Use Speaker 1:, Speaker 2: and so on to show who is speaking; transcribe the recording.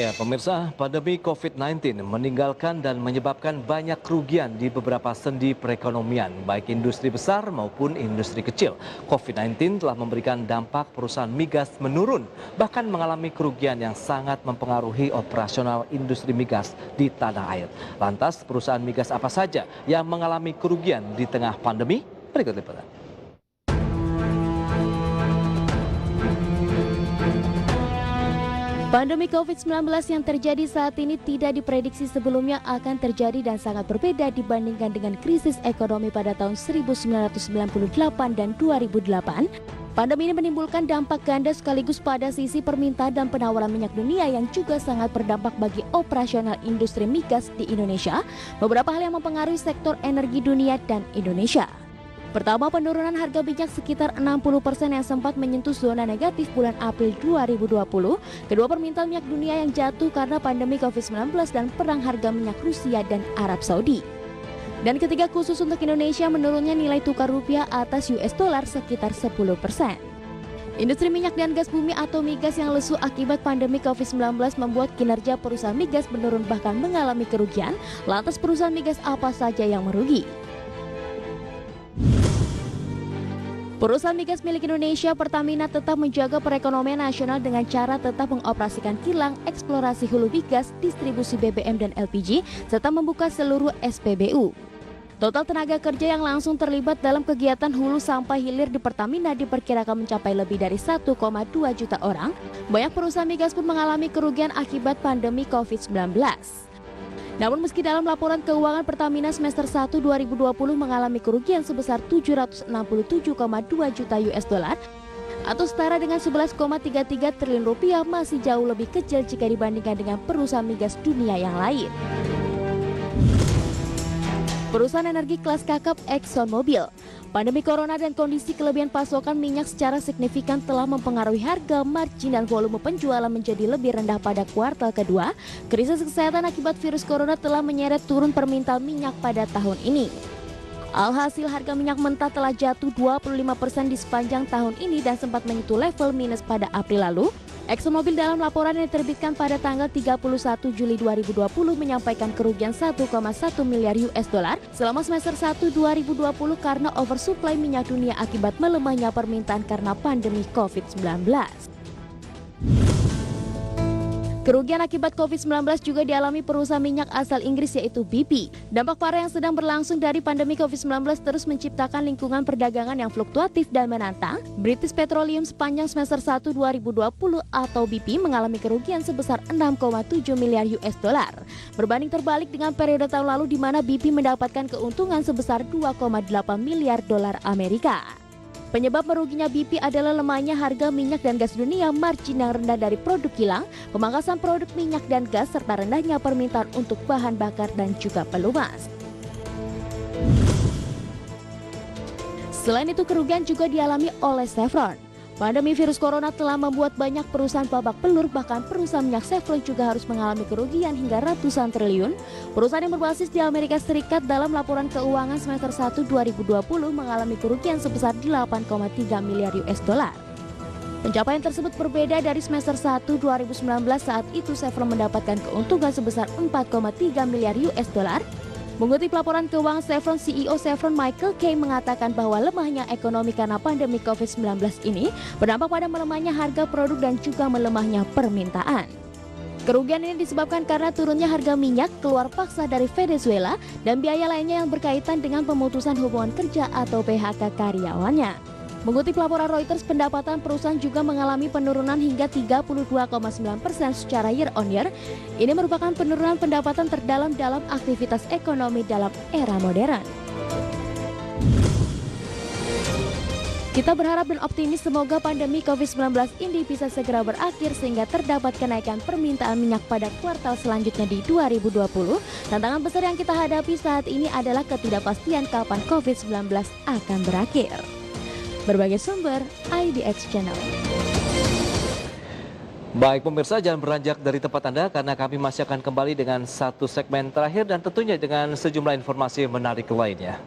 Speaker 1: Ya, pemirsa, pandemi COVID-19 meninggalkan dan menyebabkan banyak kerugian di beberapa sendi perekonomian, baik industri besar maupun industri kecil. COVID-19 telah memberikan dampak perusahaan migas menurun, bahkan mengalami kerugian yang sangat mempengaruhi operasional industri migas di tanah air. Lantas, perusahaan migas apa saja yang mengalami kerugian di tengah pandemi? Berikut liputan.
Speaker 2: Pandemi COVID-19 yang terjadi saat ini tidak diprediksi sebelumnya akan terjadi dan sangat berbeda dibandingkan dengan krisis ekonomi pada tahun 1998 dan 2008. Pandemi ini menimbulkan dampak ganda sekaligus pada sisi permintaan dan penawaran minyak dunia yang juga sangat berdampak bagi operasional industri migas di Indonesia. Beberapa hal yang mempengaruhi sektor energi dunia dan Indonesia. Pertama, penurunan harga minyak sekitar 60% yang sempat menyentuh zona negatif bulan April 2020. Kedua, permintaan minyak dunia yang jatuh karena pandemi COVID-19 dan perang harga minyak Rusia dan Arab Saudi. Dan ketiga, khusus untuk Indonesia, menurunnya nilai tukar rupiah atas US dollar sekitar 10%. Industri minyak dan gas bumi atau migas yang lesu akibat pandemi COVID-19 membuat kinerja perusahaan migas menurun bahkan mengalami kerugian. Lantas perusahaan migas apa saja yang merugi? Perusahaan migas milik Indonesia, Pertamina tetap menjaga perekonomian nasional dengan cara tetap mengoperasikan kilang, eksplorasi hulu migas, distribusi BBM dan LPG, serta membuka seluruh SPBU. Total tenaga kerja yang langsung terlibat dalam kegiatan hulu sampai hilir di Pertamina diperkirakan mencapai lebih dari 1,2 juta orang. Banyak perusahaan migas pun mengalami kerugian akibat pandemi COVID-19. Namun meski dalam laporan keuangan Pertamina semester 1 2020 mengalami kerugian sebesar 767,2 juta US dollar atau setara dengan 11,33 triliun rupiah, masih jauh lebih kecil jika dibandingkan dengan perusahaan migas dunia yang lain. Perusahaan energi kelas kakap ExxonMobil. Pandemi corona dan kondisi kelebihan pasokan minyak secara signifikan telah mempengaruhi harga, margin, dan volume penjualan menjadi lebih rendah pada kuartal kedua. Krisis kesehatan akibat virus corona telah menyeret turun permintaan minyak pada tahun ini. Alhasil harga minyak mentah telah jatuh 25% di sepanjang tahun ini dan sempat menyentuh level minus pada April lalu. ExxonMobil dalam laporan yang diterbitkan pada tanggal 31 Juli 2020 menyampaikan kerugian 1,1 miliar US dollar selama semester 1 2020 karena oversupply minyak dunia akibat melemahnya permintaan karena pandemi COVID-19. Kerugian akibat COVID-19 juga dialami perusahaan minyak asal Inggris yaitu BP. Dampak parah yang sedang berlangsung dari pandemi COVID-19 terus menciptakan lingkungan perdagangan yang fluktuatif dan menantang. British Petroleum sepanjang semester 1 2020 atau BP mengalami kerugian sebesar 6,7 miliar US dollar. Berbanding terbalik dengan periode tahun lalu di mana BP mendapatkan keuntungan sebesar 2,8 miliar dolar Amerika. Penyebab meruginya BP adalah lemahnya harga minyak dan gas dunia, margin yang rendah dari produk kilang, pemangkasan produk minyak dan gas, serta rendahnya permintaan untuk bahan bakar dan juga pelumas. Selain itu, kerugian juga dialami oleh Chevron. Pandemi virus corona telah membuat banyak perusahaan babak belur, bahkan perusahaan minyak Chevron juga harus mengalami kerugian hingga ratusan triliun. Perusahaan yang berbasis di Amerika Serikat dalam laporan keuangan semester 1 2020 mengalami kerugian sebesar 8,3 miliar US dollar. Pencapaian tersebut berbeda dari semester 1 2019 saat itu Chevron mendapatkan keuntungan sebesar 4,3 miliar US dollar. Mengutip laporan keuangan Chevron, CEO Chevron Michael Kay mengatakan bahwa lemahnya ekonomi karena pandemi COVID-19 ini berdampak pada melemahnya harga produk dan juga melemahnya permintaan. Kerugian ini disebabkan karena turunnya harga minyak, keluar paksa dari Venezuela, dan biaya lainnya yang berkaitan dengan pemutusan hubungan kerja atau PHK karyawannya. Mengutip laporan Reuters, pendapatan perusahaan juga mengalami penurunan hingga 32,9% secara year on year. Ini merupakan penurunan pendapatan terdalam dalam aktivitas ekonomi dalam era modern. Kita berharap dan optimis semoga pandemi COVID-19 ini bisa segera berakhir sehingga terdapat kenaikan permintaan minyak pada kuartal selanjutnya di 2020. Tantangan besar yang kita hadapi saat ini adalah ketidakpastian kapan COVID-19 akan berakhir. Berbagai sumber, IDX Channel.
Speaker 1: Baik pemirsa, jangan beranjak dari tempat Anda karena kami masih akan kembali dengan satu segmen terakhir dan tentunya dengan sejumlah informasi menarik lainnya.